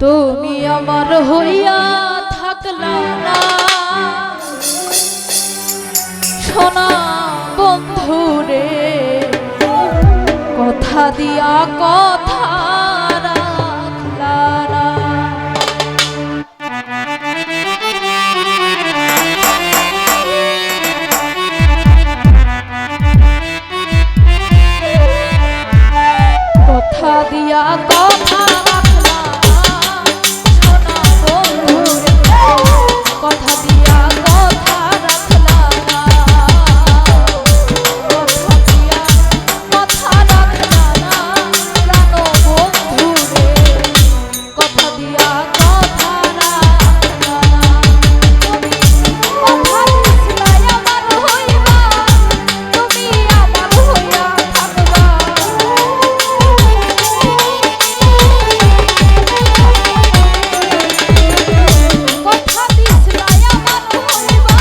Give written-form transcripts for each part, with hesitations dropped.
তুমি আমার হইয়া থাকলা না সোনা বন্ধু রে, কথা দিয়া কথা রাখলা না। কথা দিয়া কথা রাখলা সোনা বন্ধু রে, কথা দিয়া কথা রাখলা না। কথা দিয়া কথা রাখলা না প্রাণ বন্ধু রে, কথা দিয়া কথা রাখলা না। তুমি কথা দিছিলাই আমার হইবা, তুমি আমার হইয়া থাকবা। কথা দিছিলাই আমার হইবা,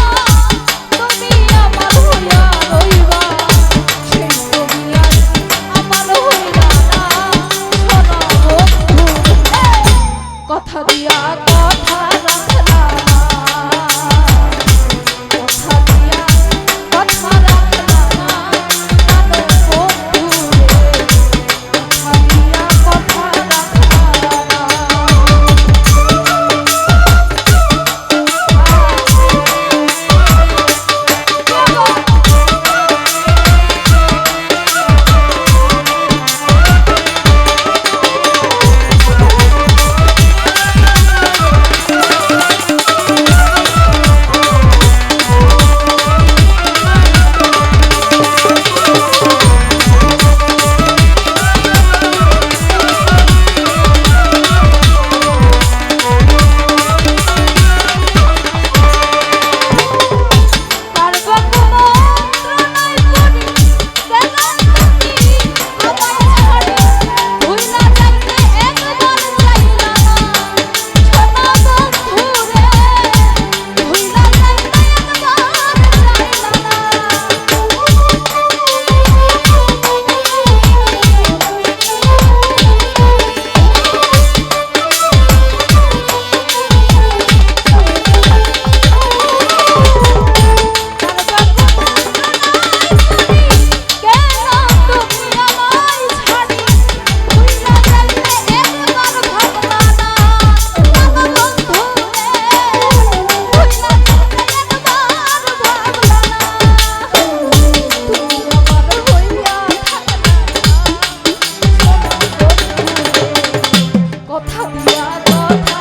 তুমি আমার হইয়া রইবা। সেই তুমি আর আমার হইলা না সোনা বন্ধু রে, কথা দিয়া কথা রাখলা না। কথা দিয়া কথা রাখলা না প্রাণ বন্ধু রে, কথা দিয়া কথা রাখলা না। কথা দিয়া কথা